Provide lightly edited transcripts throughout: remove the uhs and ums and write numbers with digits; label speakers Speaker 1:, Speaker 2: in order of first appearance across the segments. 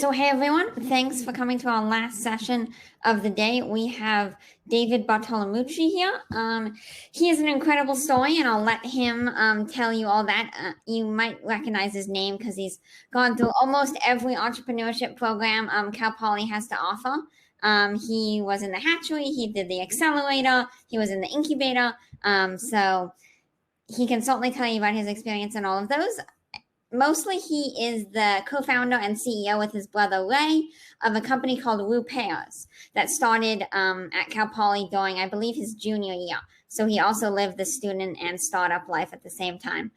Speaker 1: So, hey everyone, thanks for coming to our last session of the day. We have David Bartolomucci here. He has an incredible story, and I'll let him tell you all that. You might recognize his name because he's gone through almost every entrepreneurship program Cal Poly has to offer. He was in the hatchery, he did the accelerator, he was in the incubator. So he can certainly tell you about his experience in all of those. Mostly, he is the co-founder and CEO with his brother Ray of a company called Roopairs that started at Cal Poly during, I believe, his junior year. So he also lived the student and startup life at the same time.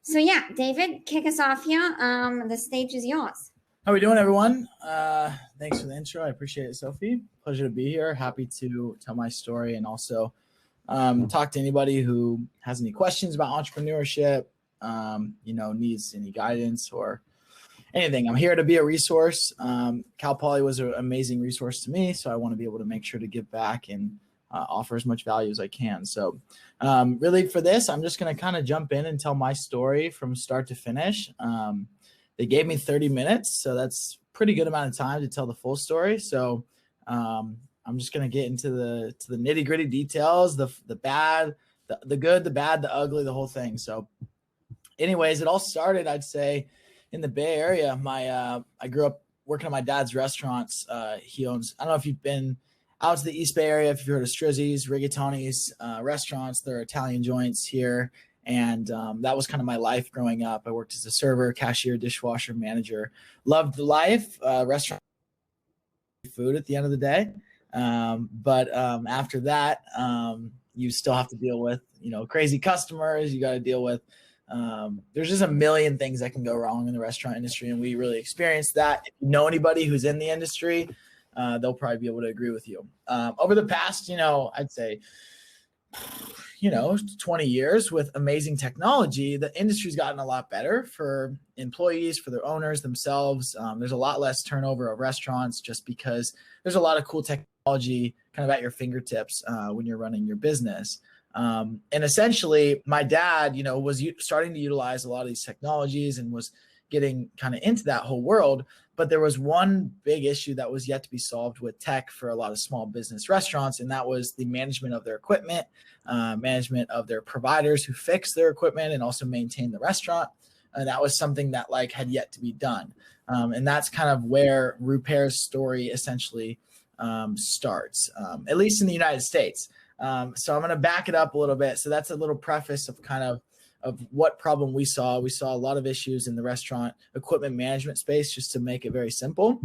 Speaker 1: So yeah, David, kick us off here. The stage is yours.
Speaker 2: How are we doing, everyone? Thanks for the intro. I appreciate it, Sophie. Pleasure to be here. Happy to tell my story and also talk to anybody who has any questions about entrepreneurship, needs any guidance or anything. I'm here to be a resource. Cal Poly was an amazing resource to me, so I want to be able to make sure to give back and offer as much value as I can. So really for this, I'm just going to kind of jump in and tell my story from start to finish. They gave me 30 minutes, so that's a pretty good amount of time to tell the full story. So I'm just going to get into the nitty gritty details, the bad, the good, the bad, the ugly, the whole thing. So anyways, it all started, I'd say, in the Bay Area. I grew up working at my dad's restaurants. He owns, I don't know if you've been out to the East Bay Area, if you've heard of Strizzi's, Rigatoni's restaurants. They're Italian joints here. And that was kind of my life growing up. I worked as a server, cashier, dishwasher, manager. Loved the life, restaurant food at the end of the day. But after that, you still have to deal with, crazy customers. You got to deal with, there's just a million things that can go wrong in the restaurant industry. And we really experienced that. If you know anybody who's in the industry, they'll probably be able to agree with you. Over the past, I'd say, 20 years with amazing technology, the industry's gotten a lot better for employees, for their owners themselves. There's a lot less turnover of restaurants just because there's a lot of cool technology kind of at your fingertips when you're running your business. And essentially my dad, was starting to utilize a lot of these technologies and was getting kind of into that whole world. But there was one big issue that was yet to be solved with tech for a lot of small business restaurants. And that was the management of their equipment, management of their providers who fix their equipment and also maintain the restaurant. And that was something that had yet to be done. And that's kind of where Roopairs' story essentially starts, at least in the United States. So I'm going to back it up a little bit. So that's a little preface of kind of what problem we saw. We saw a lot of issues in the restaurant equipment management space, just to make it very simple.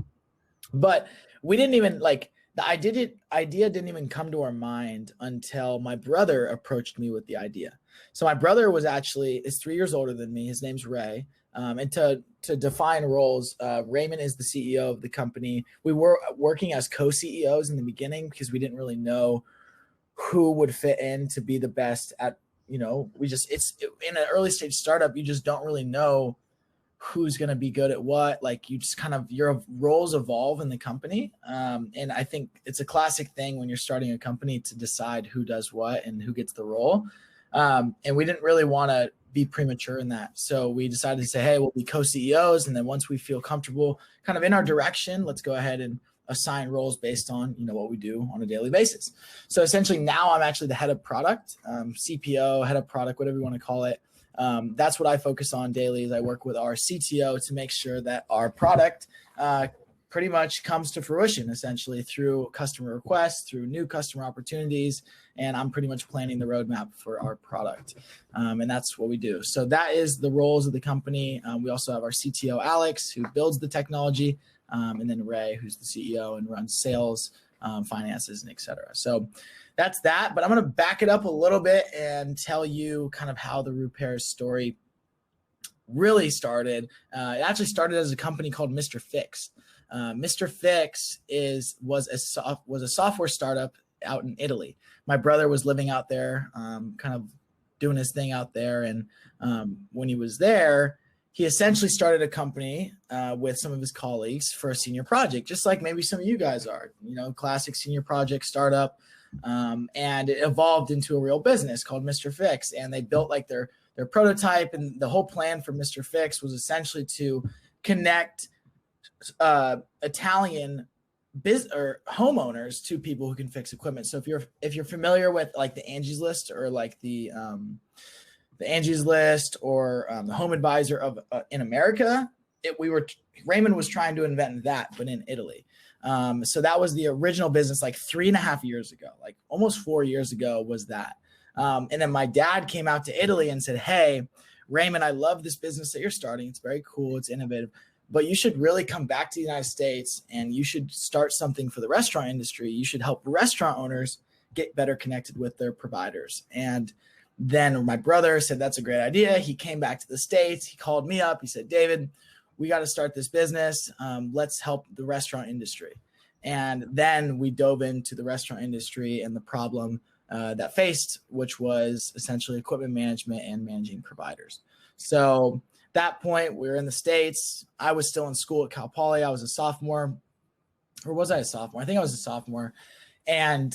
Speaker 2: But we didn't even the idea didn't even come to our mind until my brother approached me with the idea. So my brother is 3 years older than me. His name's Ray. And to define roles, Raymond is the CEO of the company. We were working as co-CEOs in the beginning because we didn't really know who would fit in to be the best at, it's in an early stage startup, you just don't really know who's going to be good at what. You just your roles evolve in the company. And I think it's a classic thing when you're starting a company to decide who does what and who gets the role. And we didn't really want to be premature in that. So we decided to say, hey, we'll be co-CEOs. And then once we feel comfortable kind of in our direction, let's go ahead and assign roles based on, what we do on a daily basis. So essentially now I'm actually the head of product, CPO, head of product, whatever you want to call it. That's what I focus on daily is I work with our CTO to make sure that our product pretty much comes to fruition essentially through customer requests, through new customer opportunities. And I'm pretty much planning the roadmap for our product. And that's what we do. So that is the roles of the company. We also have our CTO, Alex, who builds the technology. And then Ray, who's the CEO and runs sales, finances, and et cetera. So that's that. But I'm going to back it up a little bit and tell you kind of how the Roopairs story really started. It actually started as a company called Mr. Fix. Mr. Fix was a software startup out in Italy. My brother was living out there, kind of doing his thing out there. And when he was there, he essentially started a company with some of his colleagues for a senior project, just like maybe some of you guys are, classic senior project startup. And it evolved into a real business called Mr. Fix. And they built their prototype. And the whole plan for Mr. Fix was essentially to connect Italian or homeowners to people who can fix equipment. So if you're familiar with like the Angie's List or like the Angie's List or the Home Advisor of in America, Raymond was trying to invent that, but in Italy. So that was the original business, like 3.5 years ago, like almost 4 years ago was that. And then my dad came out to Italy and said, "Hey, Raymond, I love this business that you're starting. It's very cool. It's innovative, but you should really come back to the United States and you should start something for the restaurant industry. You should help restaurant owners get better connected with their providers." And then my brother said, "That's a great idea." He came back to the States. He called me up. He said, "David, we got to start this business. Let's help the restaurant industry." And then we dove into the restaurant industry and the problem that faced, which was essentially equipment management and managing providers. So at that point, we were in the States. I was still in school at Cal Poly. I was a sophomore, or was I a sophomore? I think I was a sophomore. And,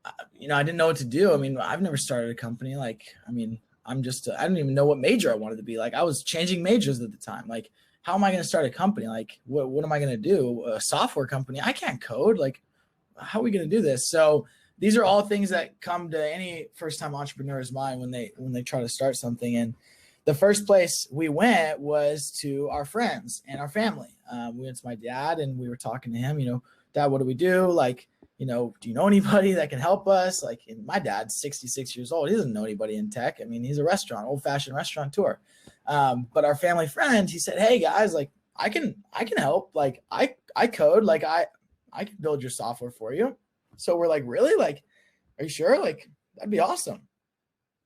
Speaker 2: I didn't know what to do. I mean, I've never started a company. Like, I mean, I don't even know what major I wanted to be. Like, I was changing majors at the time. Like, how am I going to start a company? Like, what am I going to do? A software company? I can't code. Like, how are we going to do this? So these are all things that come to any first-time entrepreneur's mind when they try to start something. And the first place we went was to our friends and our family. We went to my dad and we were talking to him, "Dad, what do we do? Like, do you know anybody that can help us?" Like, and my dad's 66 years old. He doesn't know anybody in tech. I mean, he's a old-fashioned restaurateur. But our family friend, he said, "Hey guys, like I can help. Like I code, like I can build your software for you." So we're like, "Really? Like, are you sure? Like, that'd be awesome."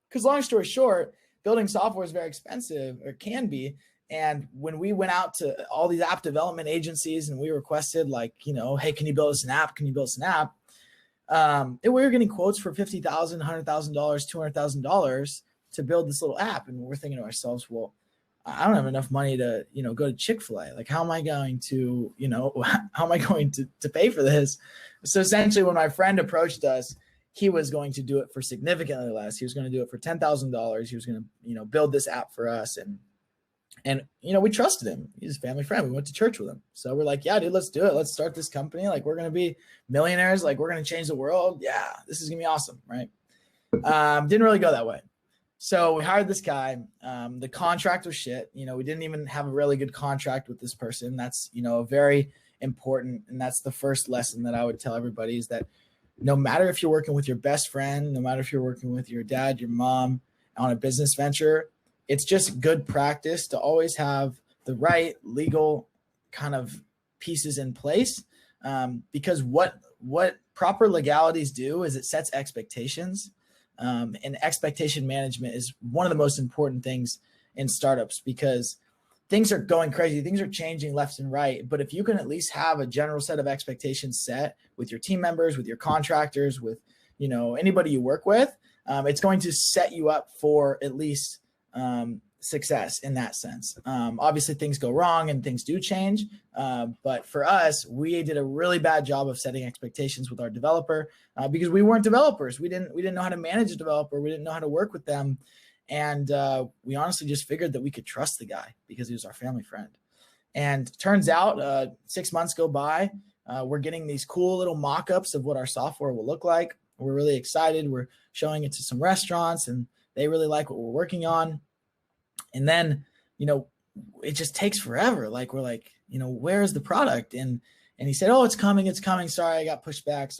Speaker 2: Because long story short, building software is very expensive, or can be. And when we went out to all these app development agencies and we requested like, "Hey, can you build us an app? Can you build us an app?" We were getting quotes for $50,000, $100,000, $200,000 to build this little app. And we're thinking to ourselves, well, I don't have enough money to, go to Chick-fil-A. Like, how am I going to, to pay for this? So essentially when my friend approached us, he was going to do it for significantly less. He was going to do it for $10,000. He was going to, build this app for us. And we trusted him. He's a family friend. We went to church with him. So we're like, "Yeah, dude, let's do it. Let's start this company. Like, we're going to be millionaires. Like, we're going to change the world. Yeah, this is going to be awesome." Right. Didn't really go that way. So we hired this guy. The contract was shit. We didn't even have a really good contract with this person. That's, very important. And that's the first lesson that I would tell everybody is that no matter if you're working with your best friend, no matter if you're working with your dad, your mom on a business venture, it's just good practice to always have the right legal kind of pieces in place. Because what proper legalities do is it sets expectations. And expectation management is one of the most important things in startups because things are going crazy. Things are changing left and right. But if you can at least have a general set of expectations set with your team members, with your contractors, with, anybody you work with, it's going to set you up for at least success in that sense. Obviously things go wrong and things do change. But for us, we did a really bad job of setting expectations with our developer because we weren't developers. We didn't know how to manage a developer. We didn't know how to work with them. And we honestly just figured that we could trust the guy because he was our family friend. And turns out 6 months go by. We're getting these cool little mock-ups of what our software will look like. We're really excited. We're showing it to some restaurants and they really like what we're working on. And then, it just takes forever. Like, we're like, where's the product? And he said, "Oh, it's coming. Sorry, I got pushed back.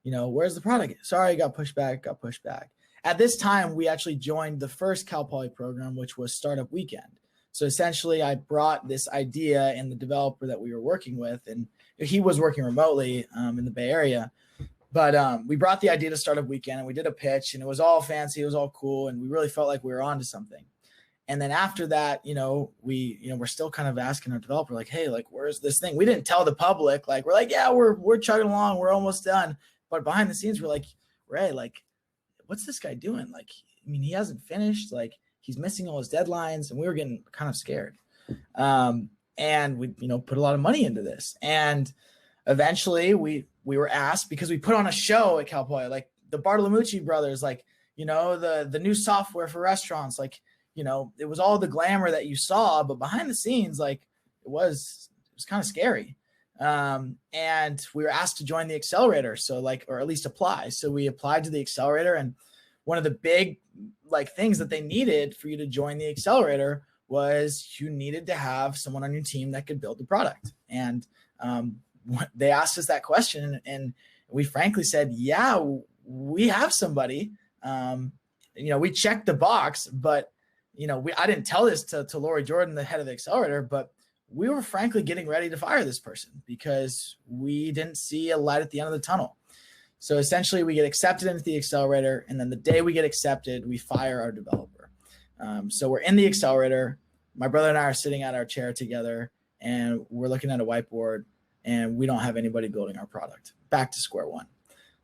Speaker 2: Where's the product? Sorry, I got pushed back. At this time, we actually joined the first Cal Poly program, which was Startup Weekend. So essentially I brought this idea and the developer that we were working with, and he was working remotely in the Bay Area. But we brought the idea to Startup Weekend and we did a pitch and it was all fancy. It was all cool. And we really felt like we were onto something. And then after that, we're still kind of asking our developer, like, "Hey, like, where's this thing?" We didn't tell the public, like, we're like, "Yeah, we're chugging along. We're almost done." But behind the scenes, we're like, "Ray, like, what's this guy doing? Like, I mean, he hasn't finished, like he's missing all his deadlines." And we were getting kind of scared. And we, put a lot of money into this. And eventually we were asked because we put on a show at Cal Poly, like the Bartolomucci brothers, like, the new software for restaurants, like, it was all the glamour that you saw, but behind the scenes, like, was kind of scary. And we were asked to join the accelerator. So or at least apply. So we applied to the accelerator, and one of the big things that they needed for you to join the accelerator was you needed to have someone on your team that could build the product. And they asked us that question, and we frankly said, yeah, we have somebody. We checked the box, but I didn't tell this to Lori Jordan, the head of the accelerator, but we were frankly getting ready to fire this person because we didn't see a light at the end of the tunnel. So essentially we get accepted into the accelerator, and then the day we get accepted, we fire our developer. So we're in the accelerator. My brother and I are sitting at our chair together, and we're looking at a whiteboard, and we don't have anybody building our product. Back to square one.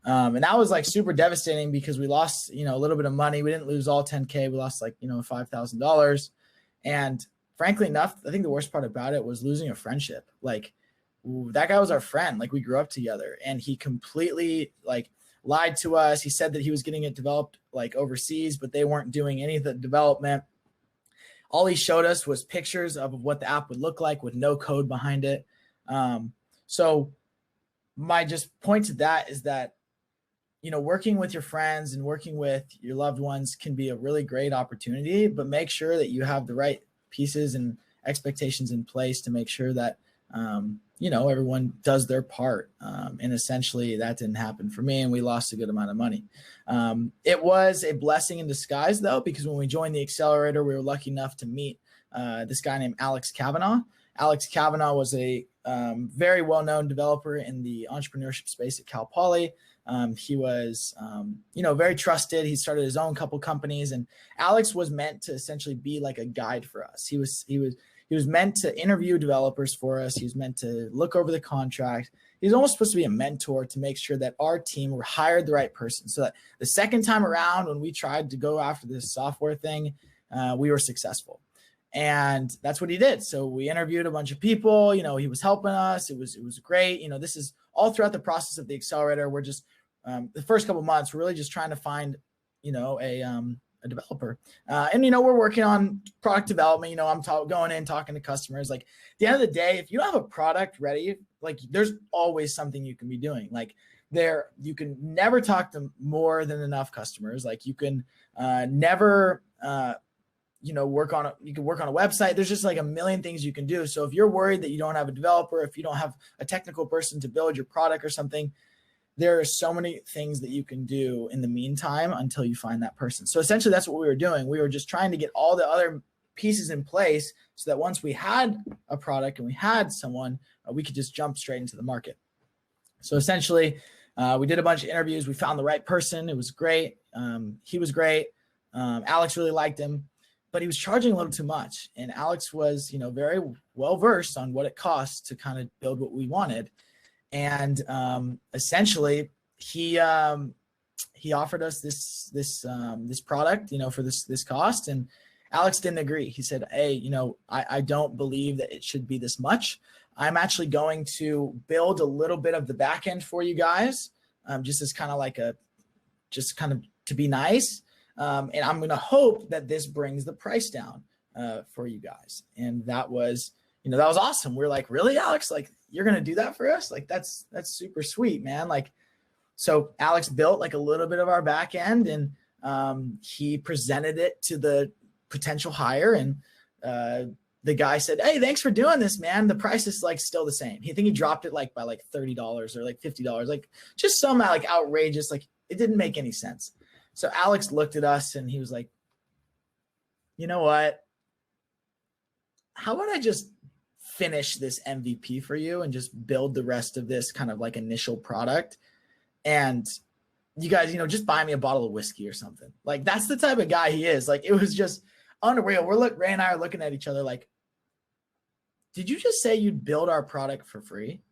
Speaker 2: And that was super devastating because we lost, a little bit of money. We didn't lose all 10K. We lost $5,000. And frankly enough, I think the worst part about it was losing a friendship. That guy was our friend. We grew up together, and he completely lied to us. He said that he was getting it developed overseas, but they weren't doing any of the development. All he showed us was pictures of what the app would look like with no code behind it. So my just point to that is that, working with your friends and working with your loved ones can be a really great opportunity, but make sure that you have the right pieces and expectations in place to make sure that, everyone does their part. And essentially that didn't happen for me, and we lost a good amount of money. It was a blessing in disguise though, because when we joined the accelerator, we were lucky enough to meet this guy named Alex Kavanaugh. Alex Kavanaugh was a very well-known developer in the entrepreneurship space at Cal Poly. He was, very trusted. He started his own couple companies, and Alex was meant to essentially be like a guide for us. He was meant to interview developers for us. He was meant to look over the contract. He was almost supposed to be a mentor to make sure that our team hired the right person, so that the second time around when we tried to go after this software thing, we were successful. And that's what he did. So we interviewed a bunch of people, he was helping us. It was great. This is all throughout the process of the accelerator. We're just, the first couple of months, we're really just trying to find, a developer. And we're working on product development. I'm going in, talking to customers. At the end of the day, if you don't have a product ready, there's always something you can be doing. You can never talk to more than enough customers. You can never, you can work on a website. There's just a million things you can do. So if you're worried that you don't have a developer, if you don't have a technical person to build your product or something, there are so many things that you can do in the meantime until you find that person. So essentially that's what we were doing. We were just trying to get all the other pieces in place so that once we had a product and we had someone, we could just jump straight into the market. So essentially we did a bunch of interviews. We found the right person. It was great. He was great. Alex really liked him, but he was charging a little too much. And Alex was, very well-versed on what it costs to kind of build what we wanted. And essentially he offered us this product, for this cost. And Alex didn't agree. He said, hey, I don't believe that it should be this much. I'm actually going to build a little bit of the back end for you guys, just as kind of to be nice. And I'm going to hope that this brings the price down for you guys. And that was, that was awesome. We're like, really, Alex? You're going to do that for us? That's super sweet, man. So Alex built a little bit of our back end, and he presented it to the potential hire. And the guy said, hey, thanks for doing this, man. The price is still the same. I think he dropped it by $30 or $50, just some outrageous, it didn't make any sense. So Alex looked at us and he was like, you know what? How about I just finish this MVP for you and just build the rest of this kind of initial product, and you guys, just buy me a bottle of whiskey or something. That's the type of guy he is. It was just unreal. Ray and I are looking at each other did you just say you'd build our product for free?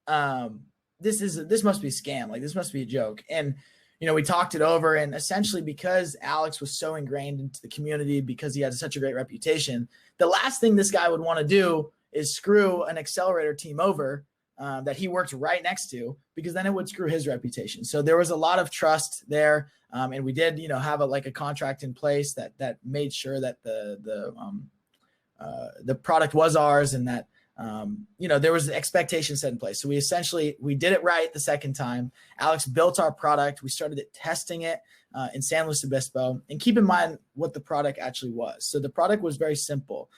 Speaker 2: This must be a scam. This must be a joke. And we talked it over, and essentially because Alex was so ingrained into the community, because he had such a great reputation, the last thing this guy would want to do is screw an accelerator team over that he worked right next to, because then it would screw his reputation. So there was a lot of trust there. And we did, have a contract in place that made sure that the product was ours, and that there was an expectation set in place. So we did it right the second time. Alex built our product. We started testing it in San Luis Obispo, and keep in mind what the product actually was. So the product was very simple.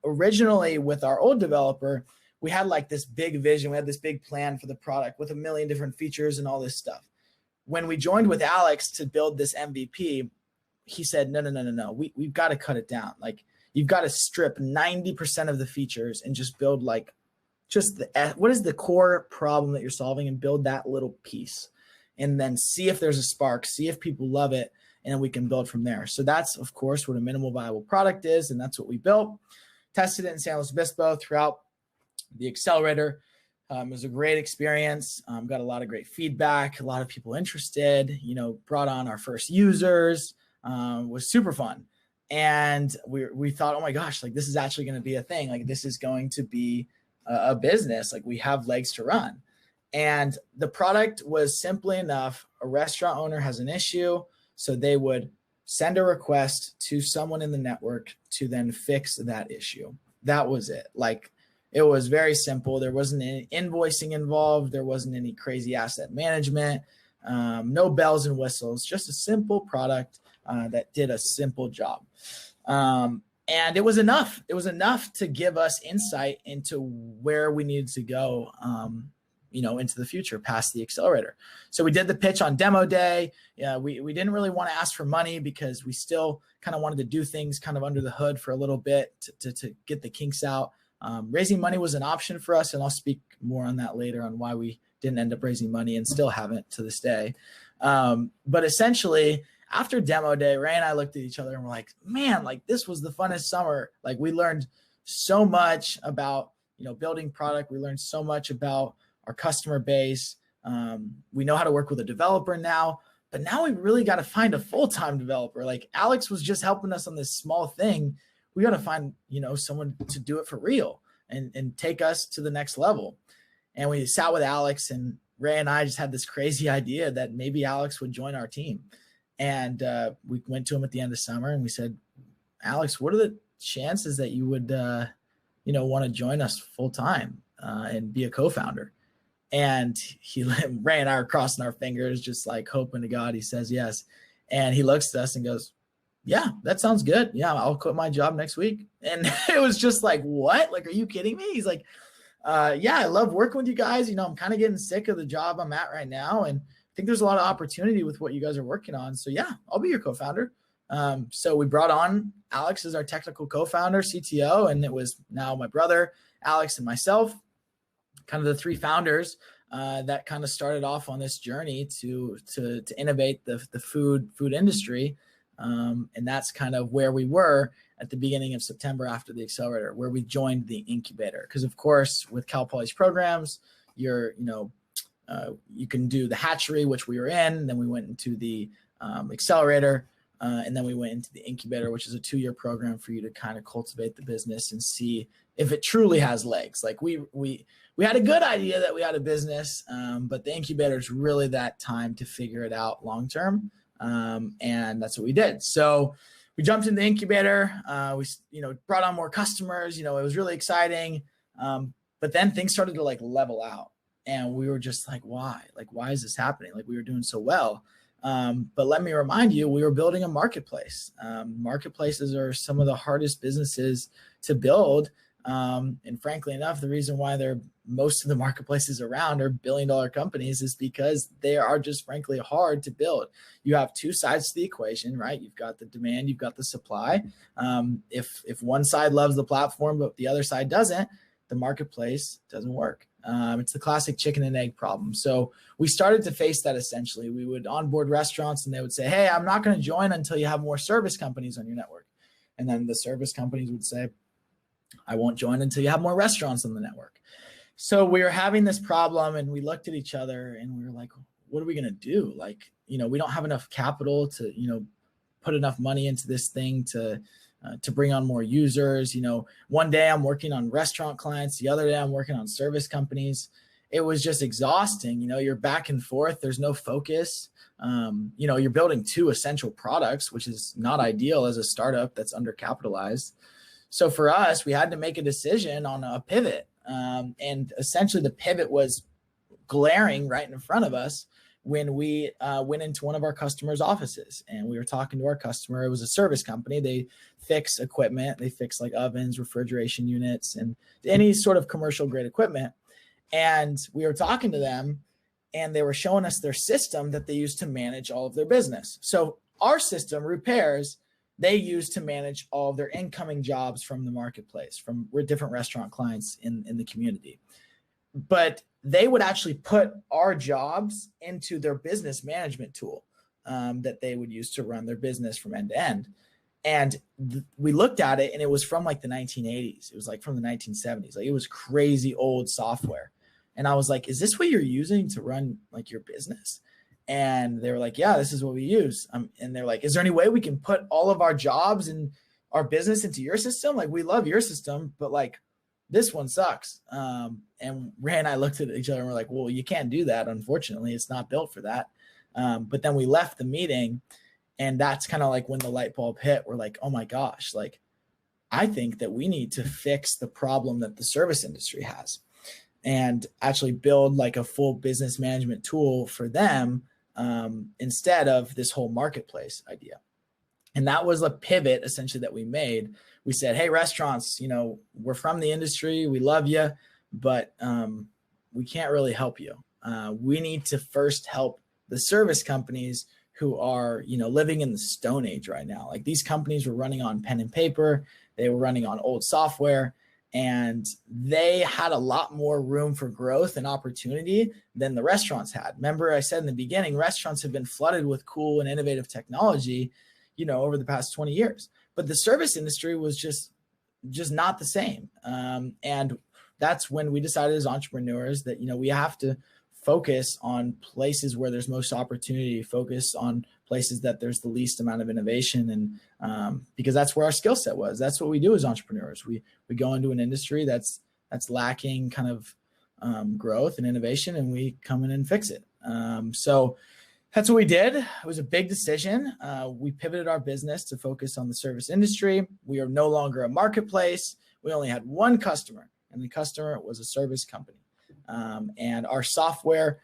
Speaker 2: Originally with our old developer, we had like this big vision. We had this big plan for the product with a million different features and all this stuff. When we joined with Alex to build this MVP, he said, no. We've got to cut it down. Like, you've got to strip 90% of the features and just build like what is the core problem that you're solving, and build that little piece, and then see if there's a spark, see if people love it, and then we can build from there. So that's, of course, what a minimal viable product is. And that's what we built, tested it in San Luis Obispo throughout the accelerator. It was a great experience. Got a lot of great feedback, a lot of people interested, brought on our first users, was super fun. And we thought, oh my gosh, like this is actually going to be a thing. Like this is going to be a business. Like we have legs to run. And the product was simply enough. A restaurant owner has an issue, so they would send a request to someone in the network to then fix that issue. That was it. Like, it was very simple. There wasn't any invoicing involved. There wasn't any crazy asset management, no bells and whistles, just a simple product that did a simple job. And it was enough. It was enough to give us insight into where we needed to go, into the future past the accelerator. So we did the pitch on demo day. Yeah, we didn't really want to ask for money because we still kind of wanted to do things kind of under the hood for a little bit to get the kinks out. Raising money was an option for us, and I'll speak more on that later on why we didn't end up raising money and still haven't to this day. But essentially, after demo day, Ray and I looked at each other and we're like, man, like this was the funnest summer. Like we learned so much about, building product. We learned so much about our customer base. We know how to work with a developer now, but now we really got to find a full-time developer. Like Alex was just helping us on this small thing. We got to find, someone to do it for real and take us to the next level. And we sat with Alex, and Ray and I just had this crazy idea that maybe Alex would join our team. And we went to him at the end of summer and we said, Alex, what are the chances that you would, want to join us full time and be a co-founder? And Ray and I are crossing our fingers, just like hoping to God he says yes. And he looks at us and goes, yeah, that sounds good. Yeah, I'll quit my job next week. And it was just like, what? Like, are you kidding me? He's like, yeah, I love working with you guys. I'm kind of getting sick of the job I'm at right now. And I think there's a lot of opportunity with what you guys are working on. So yeah, I'll be your co-founder. So we brought on Alex as our technical co-founder, CTO. And it was now my brother, Alex, and myself, kind of the three founders that kind of started off on this journey to innovate the food industry. And that's kind of where we were at the beginning of September after the accelerator, where we joined the incubator. Because of course, with Cal Poly's programs, you can do the hatchery, which we were in. Then we went into the accelerator, and then we went into the incubator, which is a 2-year program for you to kind of cultivate the business and see if it truly has legs. Like we had a good idea that we had a business, but the incubator is really that time to figure it out long term. And that's what we did. So we jumped in the incubator. We brought on more customers. It was really exciting. But then things started to like level out, and we were just like, why? Like, why is this happening? Like, we were doing so well. But let me remind you, we were building a marketplace. Marketplaces are some of the hardest businesses to build. And frankly enough, the reason why most of the marketplaces around are billion-dollar companies is because they are just frankly hard to build. You have two sides to the equation, right? You've got the demand, you've got the supply. If one side loves the platform, but the other side doesn't, the marketplace doesn't work. It's the classic chicken and egg problem. So we started to face that essentially. We would onboard restaurants and they would say, hey, I'm not going to join until you have more service companies on your network. And then the service companies would say, I won't join until you have more restaurants on the network. So we were having this problem, and we looked at each other and we were like, what are we going to do? Like, we don't have enough capital to, put enough money into this thing to bring on more users. One day I'm working on restaurant clients. The other day I'm working on service companies. It was just exhausting. You're back and forth. There's no focus. You're building two essential products, which is not ideal as a startup that's undercapitalized. So for us, we had to make a decision on a pivot. And essentially the pivot was glaring right in front of us when we went into one of our customers' offices and we were talking to our customer. It was a service company. They fix equipment. They fix like ovens, refrigeration units, and any sort of commercial grade equipment. And we were talking to them and they were showing us their system that they use to manage all of their business. So our system, Roopairs, they use to manage all of their incoming jobs from the marketplace, from different restaurant clients in the community. But they would actually put our jobs into their business management tool that they would use to run their business from end to end. And we looked at it and it was from like the 1980s. It was like from the 1970s. Like it was crazy old software. And I was like, is this what you're using to run like your business? And they were like, yeah, this is what we use. And they're like, is there any way we can put all of our jobs and our business into your system? Like, we love your system, but like this one sucks. And Ray and I looked at each other and we're like, well, you can't do that. Unfortunately, it's not built for that. But then we left the meeting and that's kind of like when the light bulb hit. We're like, oh my gosh, like I think that we need to fix the problem that the service industry has and actually build like a full business management tool for them instead of this whole marketplace idea. And that was a pivot essentially that we made. We said, hey, restaurants, we're from the industry. We love you, but we can't really help you. We need to first help the service companies who are, living in the Stone Age right now. Like these companies were running on pen and paper. They were running on old software. And they had a lot more room for growth and opportunity than the restaurants had. Remember, I said in the beginning, restaurants have been flooded with cool and innovative technology, over the past 20 years. But the service industry was just not the same. And that's when we decided as entrepreneurs that, we have to focus on places where there's most opportunity, focus on places that there's the least amount of innovation. And because that's where our skill set was. That's what we do as entrepreneurs. We go into an industry that's lacking kind of growth and innovation, and we come in and fix it. So that's what we did. It was a big decision. We pivoted our business to focus on the service industry. We are no longer a marketplace. We only had one customer, and the customer was a service company. And our software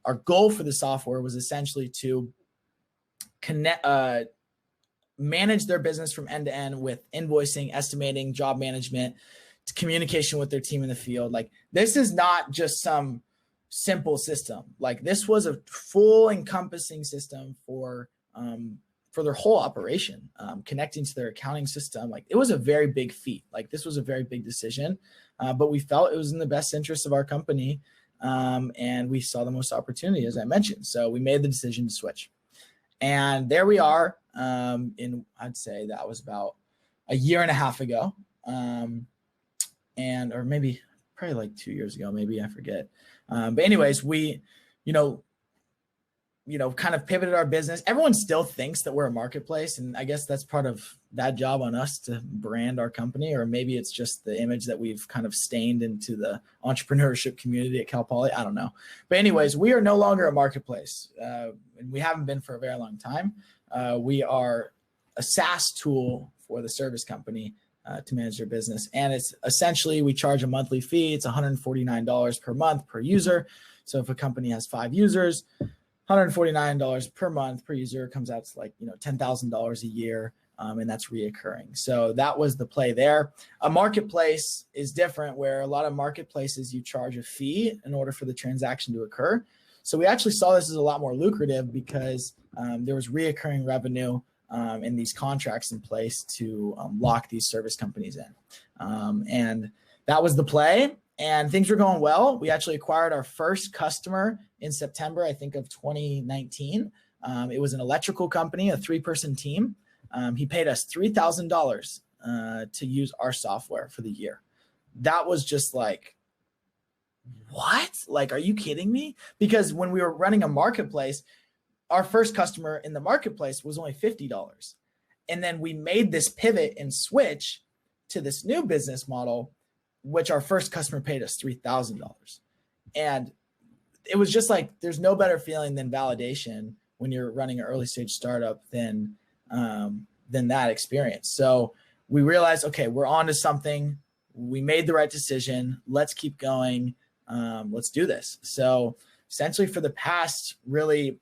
Speaker 2: our goal for the software was essentially to manage their business from end to end with invoicing, estimating, job management, communication with their team in the field. Like this is not just some simple system. Like this was a full encompassing system for their whole operation, connecting to their accounting system. Like it was a very big feat. Like this was a very big decision, but we felt it was in the best interest of our company. And we saw the most opportunity, as I mentioned. So we made the decision to switch. And there we are. I'd say that was about a year and a half ago. Or maybe probably like 2 years ago, maybe, I forget. But anyways, we, kind of pivoted our business. Everyone still thinks that we're a marketplace. And I guess that's part of that job on us to brand our company, or maybe it's just the image that we've kind of stained into the entrepreneurship community at Cal Poly. I don't know. But anyways, we are no longer a marketplace. And we haven't been for a very long time. We are a SaaS tool for the service company to manage their business. And it's essentially, we charge a monthly fee. It's $149 per month per user. So if a company has 5 users, $149 per month per user comes out to like, $10,000 a year. And that's reoccurring. So that was the play there. A marketplace is different, where a lot of marketplaces, you charge a fee in order for the transaction to occur. So we actually saw this as a lot more lucrative because there was reoccurring revenue and these contracts in place to lock these service companies in. And that was the play, and things were going well. We actually acquired our first customer in September, I think, of 2019. It was an electrical company, a 3-person team. He paid us $3,000 to use our software for the year. That was just like, what? Like, are you kidding me? Because when we were running a marketplace, our first customer in the marketplace was only $50. And then we made this pivot and switch to this new business model, which our first customer paid us $3,000. And it was just like, there's no better feeling than validation when you're running an early stage startup than that experience. So we realized, okay, we're on to something. we made the right decision. Let's keep going. Let's do this. So essentially for the past really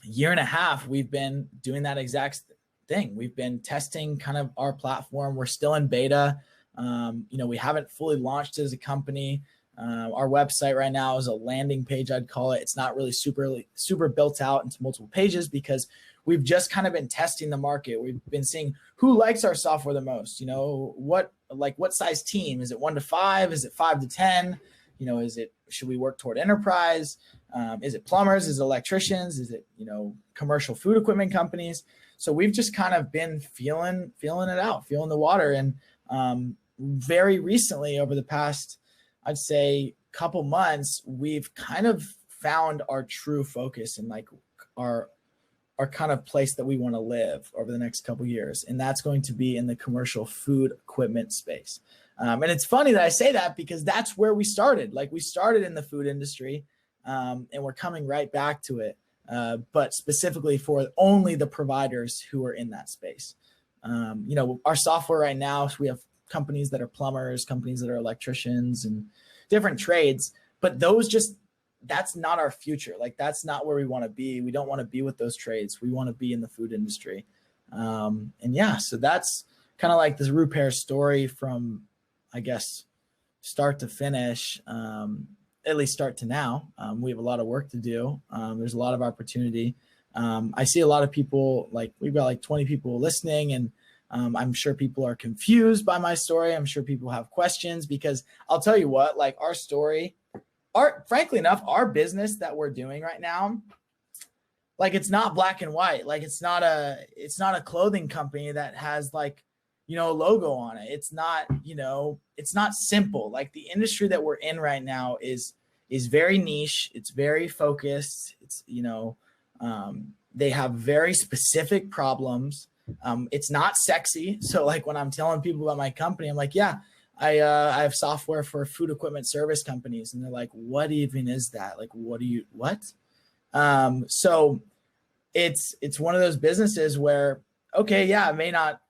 Speaker 2: year and a half, we've been doing that exact thing. We've been testing kind of our platform. We're still in beta. We haven't fully launched as a company. Our website right now is a landing page, I'd call it. It's not really super built out into multiple pages because we've just kind of been testing the market. We've been seeing who likes our software the most. What size team? Is it 1 to 5? Is it 5 to 10? Should we work toward enterprise? Is it plumbers? Is it electricians? Is it, commercial food equipment companies? So we've just kind of been feeling it out, feeling the water. And very recently, over the past, I'd say, couple months, we've kind of found our true focus and like our kind of place that we want to live over the next couple of years. And that's going to be in the commercial food equipment space. And it's funny that I say that because that's where we started. Like we started in the food industry and we're coming right back to it. But specifically for only the providers who are in that space. Our software right now, so we have companies that are plumbers, companies that are electricians and different trades, but that's not our future. Like that's not where we want to be. We don't want to be with those trades. We want to be in the food industry. So that's kind of like this Roopairs story from, I guess, start to finish, at least start to now. We have a lot of work to do. There's a lot of opportunity. I see a lot of people, like we've got like 20 people listening, and I'm sure people are confused by my story. I'm sure people have questions because I'll tell you what, like our story, frankly enough, our business that we're doing right now, like it's not black and white. Like it's not a clothing company that has like, a logo on it. It's not, it's not simple. Like the industry that we're in right now is very niche. It's very focused. It's, they have very specific problems. It's not sexy. So like when I'm telling people about my company, I'm like, yeah, I have software for food equipment service companies. And they're like, what even is that? Like, what? So it's one of those businesses where, okay, yeah, it may not,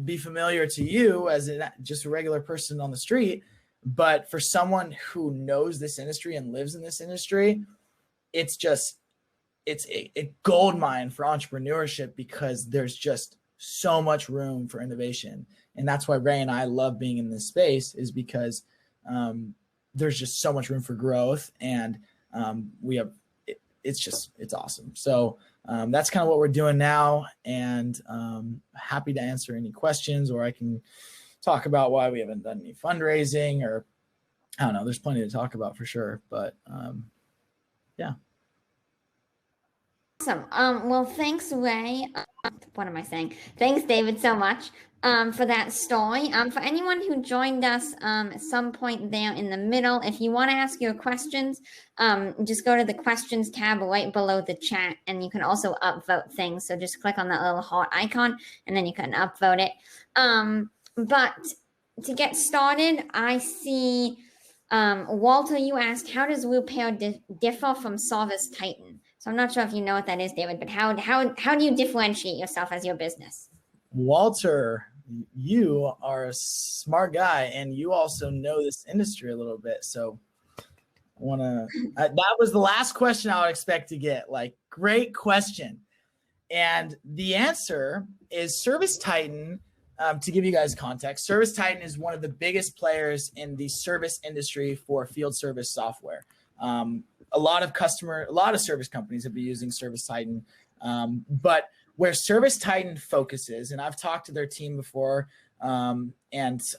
Speaker 2: be familiar to you as just a regular person on the street, but for someone who knows this industry and lives in this industry, it's a gold mine for entrepreneurship because there's just so much room for innovation. And that's why Ray and I love being in this space, is because there's just so much room for growth, and it's awesome. So that's kind of what we're doing now, and happy to answer any questions, or I can talk about why we haven't done any fundraising, or I don't know, there's plenty to talk about for sure, but yeah.
Speaker 1: Awesome. Well, thanks, Ray. What am I saying? Thanks, David, so much for that story. For anyone who joined us at some point there in the middle, if you want to ask your questions, just go to the questions tab right below the chat, and you can also upvote things. So just click on that little heart icon, and then you can upvote it. But to get started, I see Walter, you asked, how does Roopairs differ from Service Titan? So I'm not sure if you know what that is, David, but how do you differentiate yourself as your business?
Speaker 2: Walter, you are a smart guy, and you also know this industry a little bit. So I want to, that was the last question I would expect to get. Like, great question. And the answer is Service Titan. To give you guys context, Service Titan is one of the biggest players in the service industry for field service software. A lot of service companies have been using Service Titan, but where Service Titan focuses, and I've talked to their team before, and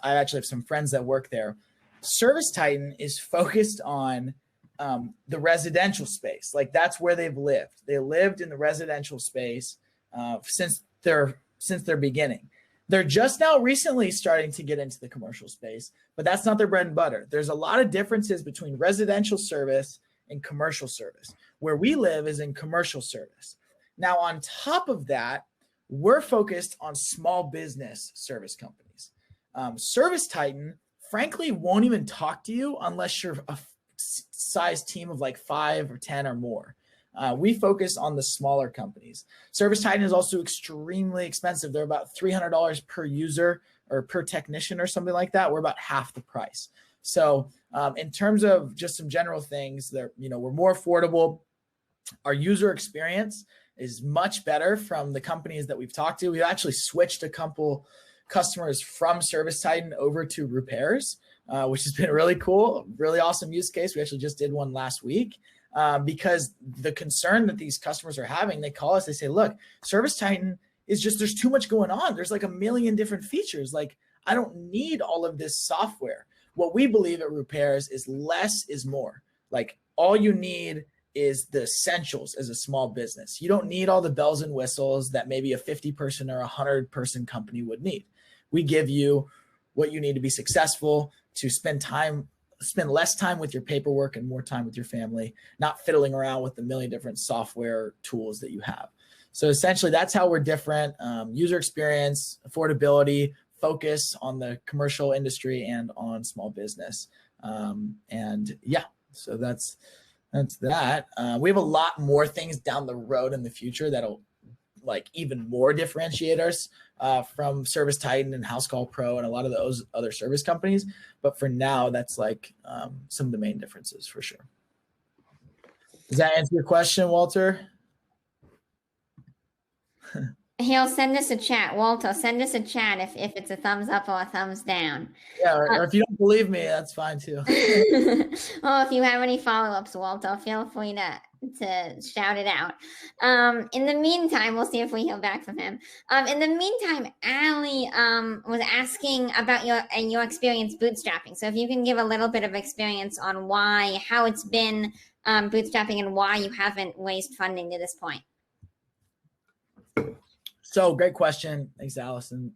Speaker 2: I actually have some friends that work there. Service Titan is focused on the residential space. Like that's where they've lived. They lived in the residential space since their beginning. They're just now recently starting to get into the commercial space, but that's not their bread and butter. There's a lot of differences between residential service and commercial service. Where we live is in commercial service. Now, on top of that, we're focused on small business service companies. Service Titan, frankly, won't even talk to you unless you're a size team of like 5 or 10 or more. We focus on the smaller companies. Service Titan is also extremely expensive. They're about $300 per user or per technician or something like that, we're about half the price. So in terms of just some general things, we're more affordable. Our user experience is much better from the companies that we've talked to. We've actually switched a couple customers from ServiceTitan over to Roopairs, which has been really cool, really awesome use case. We actually just did one last week because the concern that these customers are having, they call us, they say, look, ServiceTitan is just, there's too much going on. There's like a million different features. Like, I don't need all of this software. What we believe at Roopairs is less is more. Like, all you need is the essentials as a small business. You don't need all the bells and whistles that maybe a 50-person or 100-person company would need. We give you what you need to be successful, to spend less time with your paperwork and more time with your family, not fiddling around with the million different software tools that you have. So essentially, that's how we're different. User experience, affordability, focus on the commercial industry and on small business. So that's that. We have a lot more things down the road in the future that'll like even more differentiate us from ServiceTitan and House Call Pro and a lot of those other service companies. But for now, that's like some of the main differences for sure. Does that answer your question, Walter?
Speaker 1: He'll send us a chat. Walter, send us a chat if it's a thumbs up or a thumbs down.
Speaker 2: Yeah, or if you don't believe me, that's fine too.
Speaker 1: Well, if you have any follow-ups, Walter, feel free to shout it out. In the meantime, we'll see if we hear back from him. In the meantime, Allie was asking about your experience bootstrapping. So if you can give a little bit of experience on how it's been bootstrapping and why you haven't raised funding to this point.
Speaker 2: So great question. Thanks, Allison.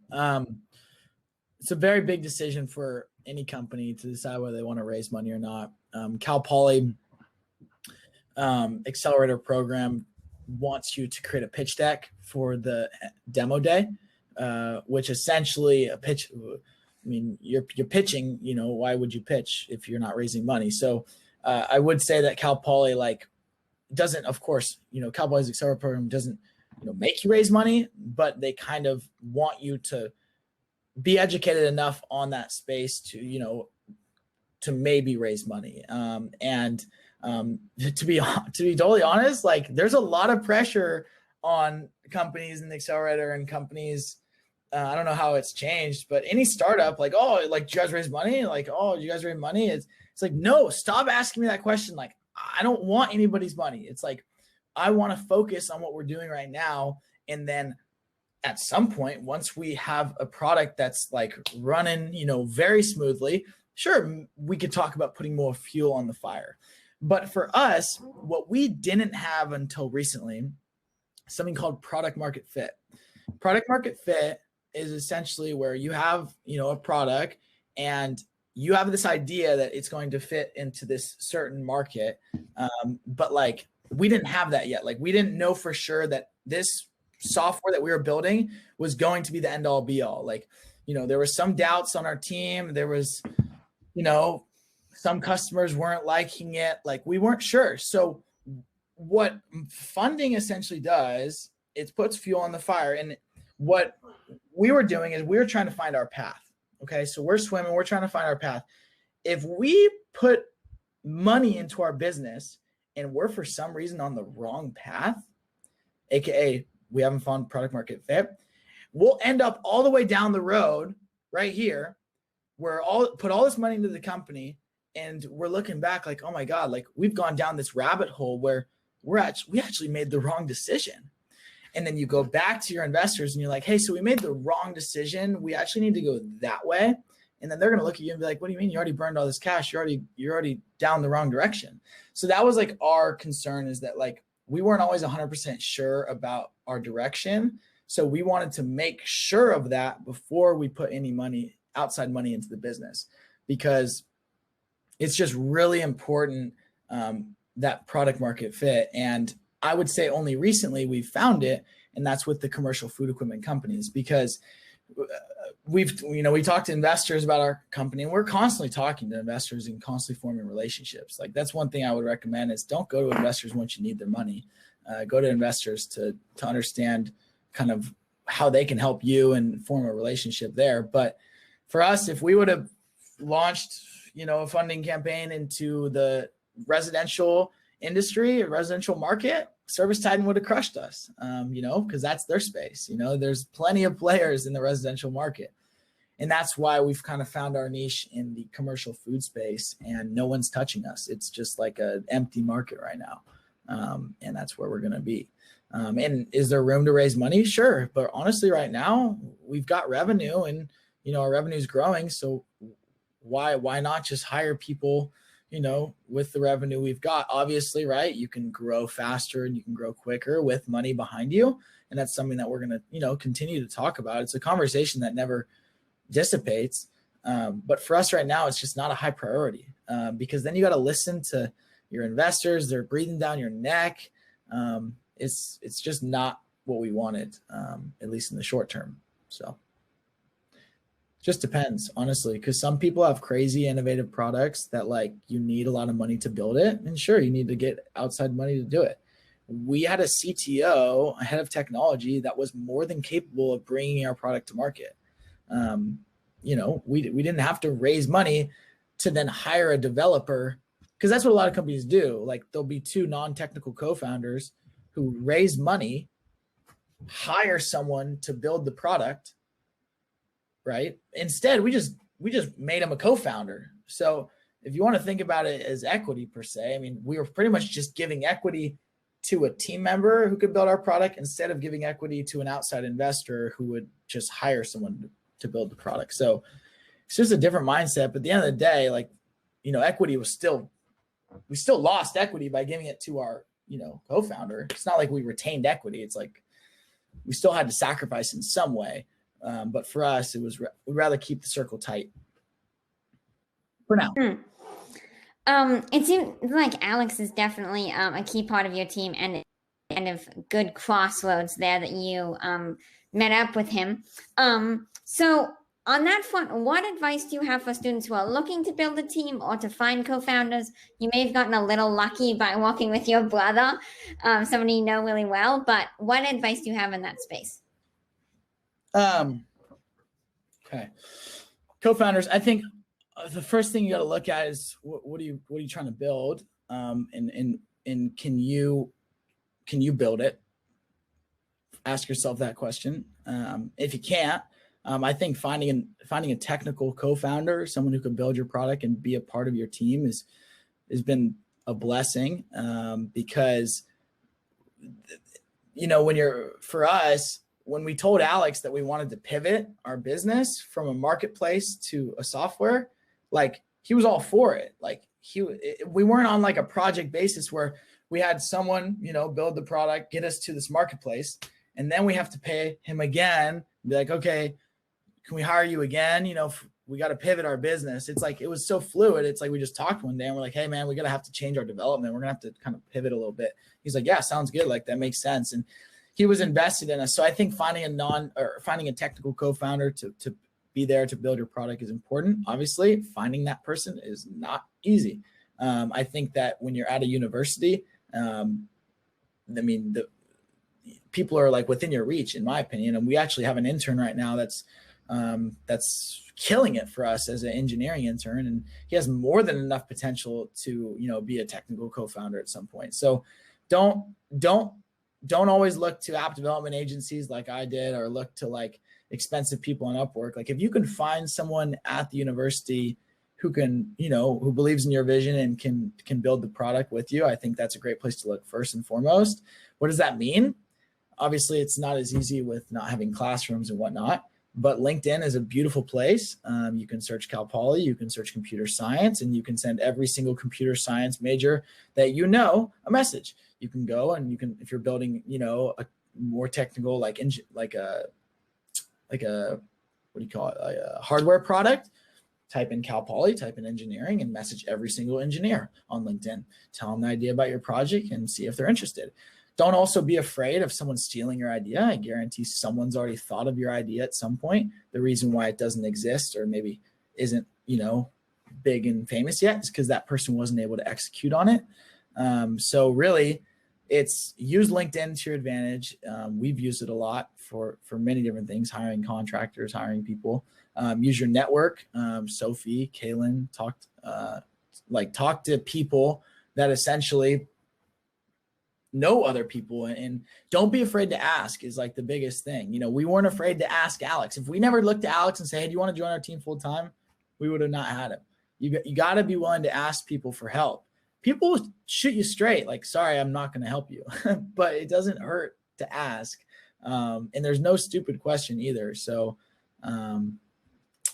Speaker 2: It's a very big decision for any company to decide whether they want to raise money or not. Cal Poly accelerator program wants you to create a pitch deck for the demo day, which essentially a pitch. I mean, you're pitching. Why would you pitch if you're not raising money? So I would say that Cal Poly doesn't, of course, Cal Poly's accelerator program doesn't make you raise money, but they kind of want you to be educated enough on that space to maybe raise money. To be totally honest, there's a lot of pressure on companies in the accelerator and companies. I don't know how it's changed, but any startup, do you guys raise money? Do you guys raise money? It's like, no, stop asking me that question. I don't want anybody's money. It's like, I want to focus on what we're doing right now. And then at some point, once we have a product that's running, very smoothly, sure, we could talk about putting more fuel on the fire. But for us, what we didn't have until recently, something called product market fit. Product market fit is essentially where you have, a product and you have this idea that it's going to fit into this certain market. But we didn't have that yet. We didn't know for sure that this software that we were building was going to be the end all be all. There were some doubts on our team. There was, some customers weren't liking it. We weren't sure. So what funding essentially does, it puts fuel on the fire. And what we were doing is we were trying to find our path. Okay. So we're swimming, we're trying to find our path. If we put money into our business and we're for some reason on the wrong path, AKA we haven't found product market fit, we'll end up all the way down the road right here where put all this money into the company and we're looking back oh my God, we've gone down this rabbit hole where we actually made the wrong decision. And then you go back to your investors and you're like, hey, so we made the wrong decision. We actually need to go that way. And then they're going to look at you and be like, what do you mean? You already burned all this cash. You're already down the wrong direction. So that was our concern, is that we weren't always 100% sure about our direction. So we wanted to make sure of that before we put any outside money into the business, because it's just really important, that product market fit. And I would say only recently we've found it. And that's with the commercial food equipment companies, because we talked to investors about our company, and we're constantly talking to investors and constantly forming relationships. That's one thing I would recommend, is don't go to investors once you need their money. Go to investors to understand kind of how they can help you and form a relationship there. But for us, if we would have launched, a funding campaign into the residential industry, residential market, ServiceTitan would have crushed us, because that's their space. There's plenty of players in the residential market. And that's why we've kind of found our niche in the commercial food space, and no one's touching us. It's just like an empty market right now. And that's where we're going to be. And is there room to raise money? Sure. But honestly, right now we've got revenue, and, our revenue is growing. So why not just hire people, with the revenue we've got? Obviously, right, you can grow faster and you can grow quicker with money behind you. And that's something that we're going to, continue to talk about. It's a conversation that never dissipates. But for us right now, it's just not a high priority, because then you got to listen to your investors. They're breathing down your neck. It's just not what we wanted, at least in the short term. So just depends, honestly, because some people have crazy innovative products that you need a lot of money to build it. And sure, you need to get outside money to do it. We had a CTO, a head of technology, that was more than capable of bringing our product to market. We didn't have to raise money to then hire a developer, because that's what a lot of companies do. There'll be two non-technical co-founders who raise money, hire someone to build the product, right? Instead, we just made him a co-founder. So if you want to think about it as equity per se, we were pretty much just giving equity to a team member who could build our product, instead of giving equity to an outside investor who would just hire someone to build the product. So it's just a different mindset. But at the end of the day, equity was we still lost equity by giving it to our, co-founder. It's not like we retained equity. It's we still had to sacrifice in some way. But for us, we'd rather keep the circle tight for now.
Speaker 1: It seems like Alex is definitely a key part of your team, and kind of good crossroads there that you met up with him. So on that front, what advice do you have for students who are looking to build a team or to find co-founders? You may have gotten a little lucky by working with your brother, somebody you know really well, but what advice do you have in that space?
Speaker 2: Okay. Co-founders, I think the first thing you got to look at is what are you trying to build? And can you build it? Ask yourself that question. If you can't, I think finding a technical co-founder, someone who can build your product and be a part of your team has been a blessing, because for us, when we told Alex that we wanted to pivot our business from a marketplace to a software, he was all for it. We weren't on a project basis where we had someone, build the product, get us to this marketplace, and then we have to pay him again, be like, okay, can we hire you again? We got to pivot our business. It's it was so fluid. It's we just talked one day and we're like, hey man, we got to have to change our development. We're gonna have to kind of pivot a little bit. He's like, yeah, sounds good. That makes sense. And he was invested in us. So I think finding a technical co-founder to be there to build your product is important. Obviously, finding that person is not easy. I think that when you're at a university, the people are within your reach, in my opinion. And we actually have an intern right now that's killing it for us as an engineering intern, and he has more than enough potential to be a technical co-founder at some point. So don't always look to app development agencies like I did, or look to expensive people on Upwork. If you can find someone at the university who can, who believes in your vision and can build the product with you, I think that's a great place to look first and foremost. What does that mean? Obviously, it's not as easy with not having classrooms and whatnot, but LinkedIn is a beautiful place. You can search Cal Poly, you can search computer science, and you can send every single computer science major that a message. You can go and you can, if you're building, a more technical, like a what do you call it? A hardware product, type in Cal Poly, type in engineering, and message every single engineer on LinkedIn. Tell them the idea about your project and see if they're interested. Don't also be afraid of someone stealing your idea. I guarantee someone's already thought of your idea at some point. The reason why it doesn't exist or maybe isn't, big and famous yet is because that person wasn't able to execute on it. So really, it's use LinkedIn to your advantage. We've used it a lot for many different things, hiring contractors, hiring people. Use your network. Sophie, Kaylin, talk to people that essentially know other people, and don't be afraid to ask is like the biggest thing. We weren't afraid to ask Alex. If we never looked to Alex and say, hey, do you want to join our team full time? We would have not had him. You got to be willing to ask people for help. People will shoot you straight, like, sorry, I'm not going to help you. But it doesn't hurt to ask. And there's no stupid question either. So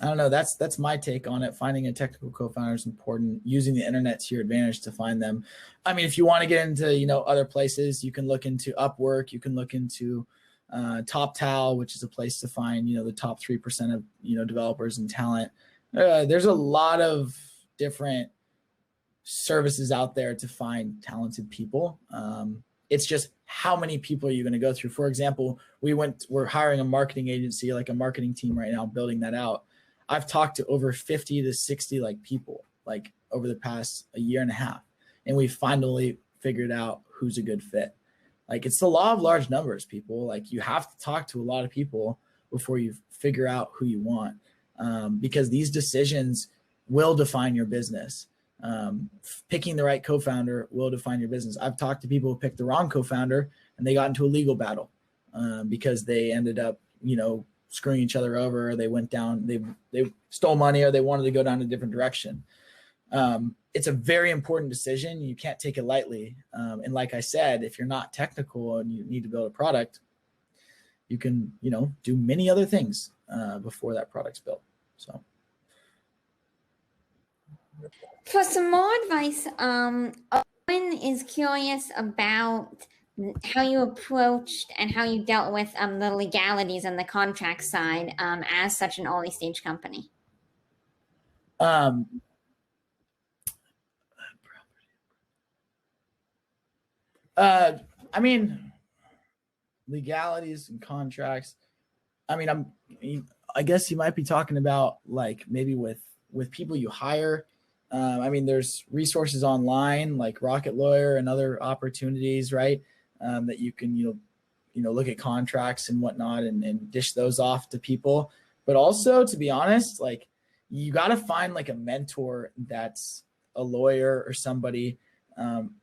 Speaker 2: I don't know. That's my take on it. Finding a technical co-founder is important. Using the internet to your advantage to find them. I mean, if you want to get into, other places, you can look into Upwork. You can look into TopTal, which is a place to find, the top 3% of, developers and talent. There's a lot of different services out there to find talented people. It's just how many people are you going to go through? For example, we're hiring a marketing agency, like a marketing team right now, building that out. I've talked to over 50 to 60 people over the past a year and a half, and we finally figured out who's a good fit. It's the law of large numbers, people. You have to talk to a lot of people before you figure out who you want, because these decisions will define your business. Picking the right co-founder will define your business. I've talked to people who picked the wrong co-founder and they got into a legal battle because they ended up, screwing each other over. Or they went down, they stole money, or they wanted to go down a different direction. It's a very important decision. You can't take it lightly. And like I said, if you're not technical and you need to build a product, you can, do many other things before that product's built. So.
Speaker 1: For some more advice, Owen is curious about how you approached and how you dealt with the legalities and the contract side as such an early stage company.
Speaker 2: I mean, legalities and contracts. I mean, I guess you might be talking about maybe with people you hire. I mean, there's resources online like Rocket Lawyer and other opportunities, right? That you can, look at contracts and whatnot and dish those off to people. But also, to be honest, you got to find a mentor that's a lawyer or somebody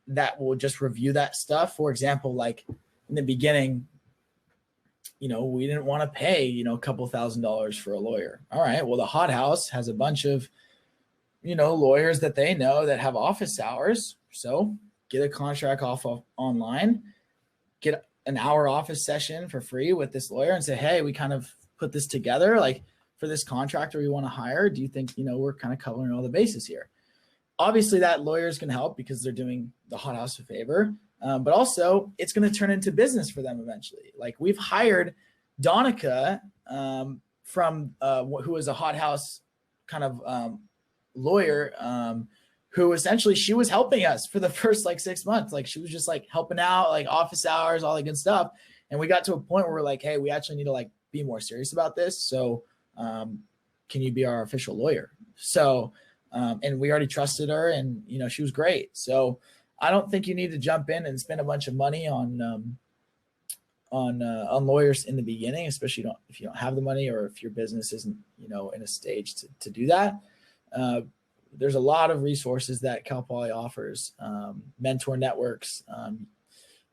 Speaker 2: that will just review that stuff. For example, in the beginning, we didn't want to pay, a couple $1,000s for a lawyer. All right. Well, the Hot House has a bunch of, lawyers that they know that have office hours. So get a contract off of online, get an hour office session for free with this lawyer and say, hey, we kind of put this together. For this contractor we want to hire, do you think, we're kind of covering all the bases here? Obviously that lawyer is going to help because they're doing the Hot House a favor. But also it's going to turn into business for them eventually. We've hired Donica from who was a Hot House kind of lawyer who essentially she was helping us for the first 6 months. She was just helping out, office hours, all that good stuff. And we got to a point where we're like, hey, we actually need to be more serious about this. So can you be our official lawyer? So and we already trusted her, and she was great. So I don't think you need to jump in and spend a bunch of money on lawyers in the beginning, especially if you don't have the money or if your business isn't in a stage to do that. There's a lot of resources that Cal Poly offers, mentor networks,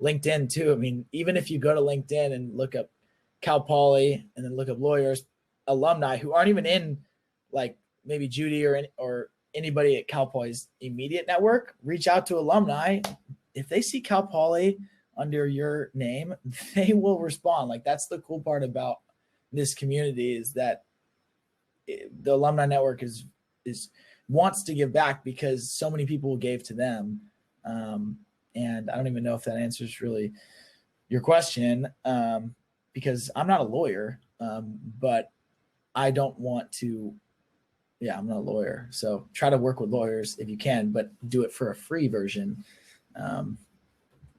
Speaker 2: LinkedIn too. I mean, even if you go to LinkedIn and look up Cal Poly and then look up lawyers, alumni who aren't even in maybe Judy or anybody at Cal Poly's immediate network, reach out to alumni. If they see Cal Poly under your name, they will respond. That's the cool part about this community is that the alumni network is wants to give back because so many people gave to them. And I don't even know if that answers really your question because I'm not a lawyer, but I don't want to. Yeah, I'm not a lawyer. So try to work with lawyers if you can, but do it for a free version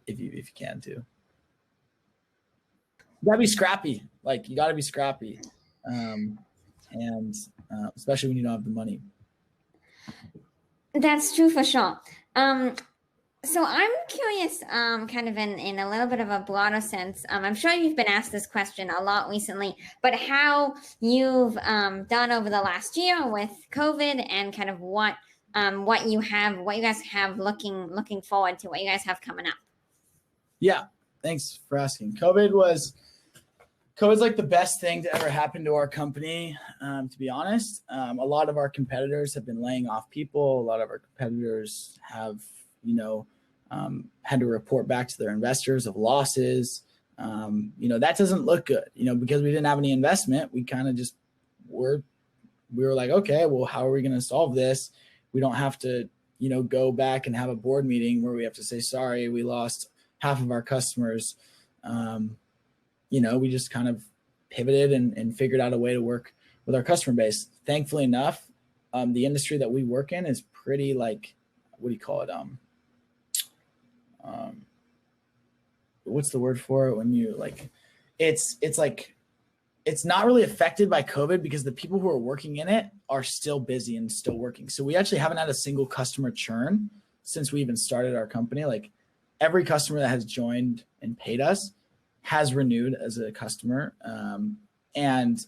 Speaker 2: if you can too. You gotta be scrappy. You gotta be scrappy. And especially when you don't have the money.
Speaker 1: That's true for sure. So I'm curious, kind of in a little bit of a broader sense. I'm sure you've been asked this question a lot recently, but how you've done over the last year with COVID and kind of what you guys have looking forward to, what you guys have coming up.
Speaker 2: Yeah, thanks for asking. COVID's like the best thing to ever happen to our company, to be honest. A lot of our competitors have been laying off people. A lot of our competitors have, had to report back to their investors of losses. That doesn't look good, because we didn't have any investment. We kind of just we were like, okay, well, how are we going to solve this? We don't have to, go back and have a board meeting where we have to say, sorry, we lost half of our customers. We just kind of pivoted and figured out a way to work with our customer base. Thankfully enough, the industry that we work in is pretty like, what do you call it? What's the word for it when you like, it's like, it's not really affected by COVID because the people who are working in it are still busy and still working. So we actually haven't had a single customer churn since we even started our company. Like every customer that has joined and paid us has renewed as a customer. And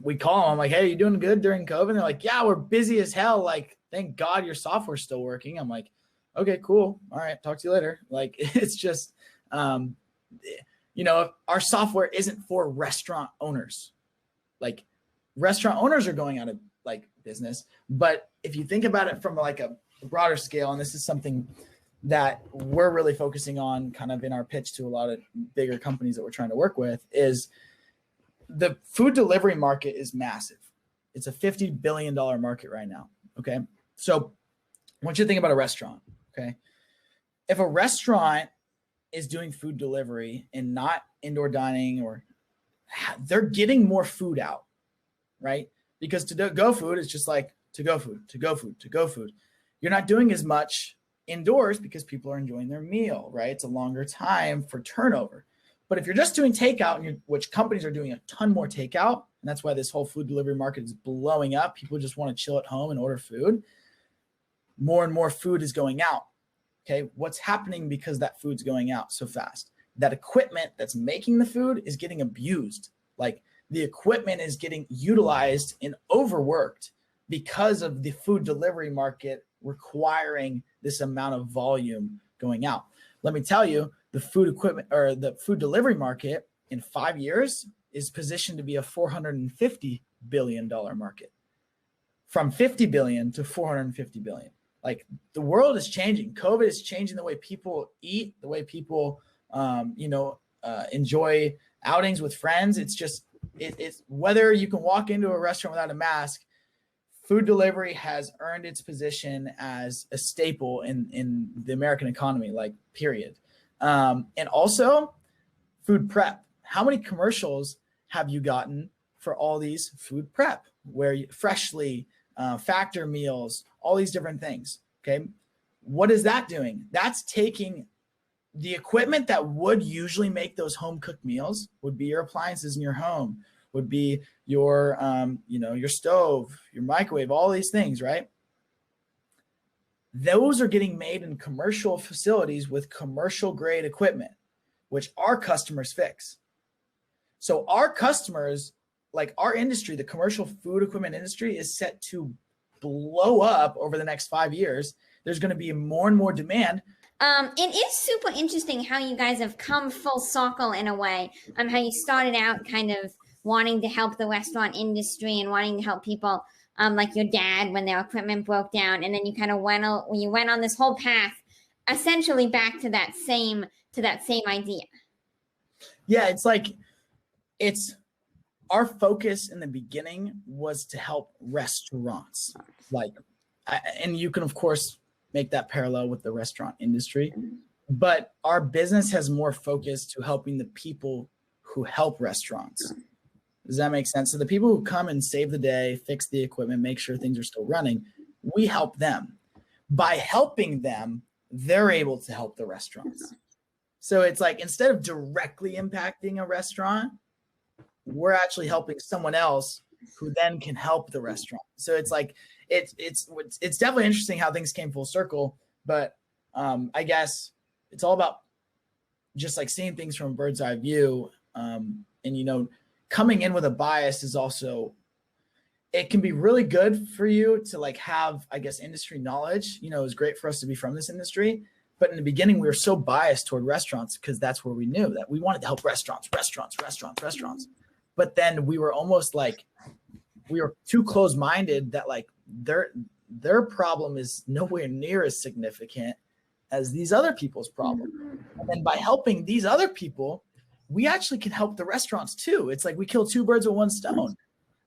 Speaker 2: we call them, I'm like, hey, you doing good during COVID? And they're like, yeah, we're busy as hell. Like, thank God your software's still working. I'm like, okay, cool. All right. Talk to you later. Like, it's just, our software isn't for restaurant owners. Like restaurant owners are going out of like business. But if you think about it from like a broader scale, and this is something that we're really focusing on kind of in our pitch to a lot of bigger companies that we're trying to work with, is the food delivery market is massive. It's a $50 billion market right now. Okay. So I want you to think about a restaurant. Okay. If a restaurant is doing food delivery and not indoor dining, or they're getting more food out, right? Because to-go food is just like to-go food. You're not doing as much indoors because people are enjoying their meal, right? It's a longer time for turnover. But if you're just doing takeout, which companies are doing a ton more takeout, and that's why this whole food delivery market is blowing up. People just want to chill at home and order food. More and more food is going out. Okay, what's happening because that food's going out so fast? That equipment that's making the food is getting abused. Like the equipment is getting utilized and overworked because of the food delivery market requiring this amount of volume going out. Let me tell you, the food equipment or the food delivery market in 5 years is positioned to be a $450 billion market, from 50 billion to 450 billion. Like the world is changing. COVID is changing the way people eat, the way people, enjoy outings with friends. It's just, it's whether you can walk into a restaurant without a mask, food delivery has earned its position as a staple in the American economy, like period. And also food prep. How many commercials have you gotten for all these food prep, where you freshly, factor meals, all these different things? Okay. What is that doing? That's taking the equipment that would usually make those home cooked meals, would be your appliances in your home, would be your, your stove, your microwave, all these things, right? Those are getting made in commercial facilities with commercial grade equipment, which our customers fix. So our customers, like our industry, the commercial food equipment industry, is set to blow up over the next 5 years. There's going to be more and more demand.
Speaker 1: It is super interesting how you guys have come full circle in a way. How you started out kind of wanting to help the restaurant industry and wanting to help people, like your dad when their equipment broke down, and then you kind of went on this whole path, essentially back to that same idea.
Speaker 2: Yeah, it's our focus in the beginning was to help restaurants, and you can of course make that parallel with the restaurant industry, but our business has more focus to helping the people who help restaurants. Does that make sense? So the people who come and save the day, fix the equipment, make sure things are still running, we help them. By helping them, they're able to help the restaurants. So it's like, instead of directly impacting a restaurant, we're actually helping someone else who then can help the restaurant. So it's like, it's definitely interesting how things came full circle, but I guess it's all about just like seeing things from a bird's eye view. And, you know, coming in with a bias is also, it can be really good for you to like have, I guess, industry knowledge. You know, it was great for us to be from this industry. But in the beginning, we were so biased toward restaurants because that's where we knew that we wanted to help restaurants. But then we were almost like, we were too close-minded that like their problem is nowhere near as significant as these other people's problem. And then by helping these other people, we actually can help the restaurants too. It's like we kill two birds with one stone.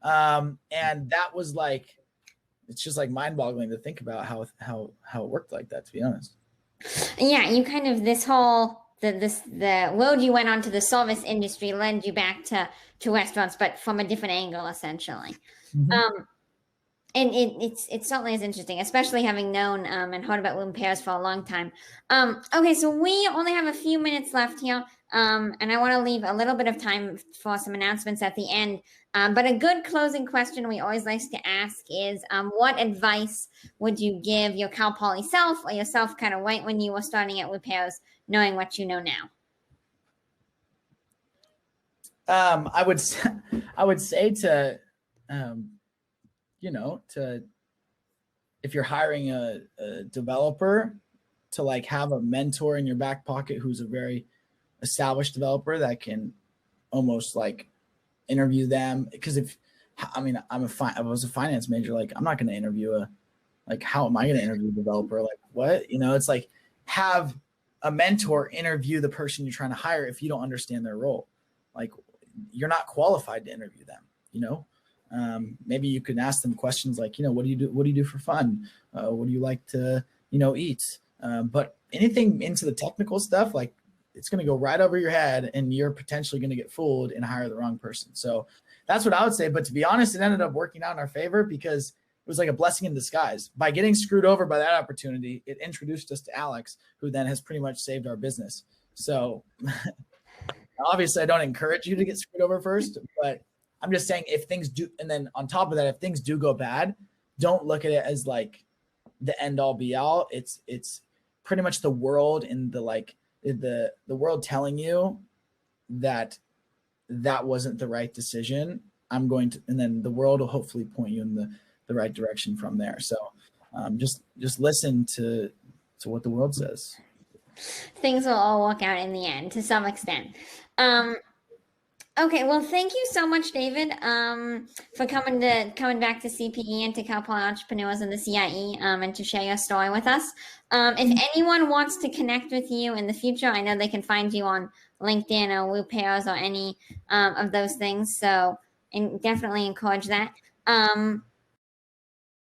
Speaker 2: And that was like, it's just like mind-boggling to think about how it worked like that, to be honest.
Speaker 1: Yeah, you kind of, this whole the road you went on to the service industry led you back to restaurants, but from a different angle, essentially. Mm-hmm. And it certainly is interesting, especially having known and heard about Roopairs for a long time. Okay, so we only have a few minutes left here, and I want to leave a little bit of time for some announcements at the end. But a good closing question we always like to ask is, what advice would you give your Cal Poly self or yourself kind of right when you were starting at Roopairs, knowing what you know now?
Speaker 2: I would say to you know, if you're hiring a developer, to like have a mentor in your back pocket who's a very established developer that can almost like interview them. Because I was a finance major, like I'm not going to interview how am I going to interview a developer? Like what? You know, it's like have a mentor interview the person you're trying to hire if you don't understand their role. Like you're not qualified to interview them, you know? Maybe you can ask them questions like, you know, what do you do? What do you do for fun? What do you like to, you know, eat? But anything into the technical stuff, like it's going to go right over your head and you're potentially going to get fooled and hire the wrong person. So that's what I would say. But to be honest, it ended up working out in our favor because it was like a blessing in disguise. By getting screwed over by that opportunity, it introduced us to Alex, who then has pretty much saved our business. So obviously I don't encourage you to get screwed over first, but I'm just saying if things do, and then on top of that, if things do go bad, don't look at it as like the end all be all. It's pretty much the world and the world telling you that wasn't the right decision. And then the world will hopefully point you in the right direction from there. So just listen to what the world says.
Speaker 1: Things will all work out in the end to some extent. Okay, well, thank you so much, David, for coming back to CPE and to Cal Poly Entrepreneurs and the CIE, and to share your story with us. If anyone wants to connect with you in the future, I know they can find you on LinkedIn or Roopairs or any of those things. So, and definitely encourage that.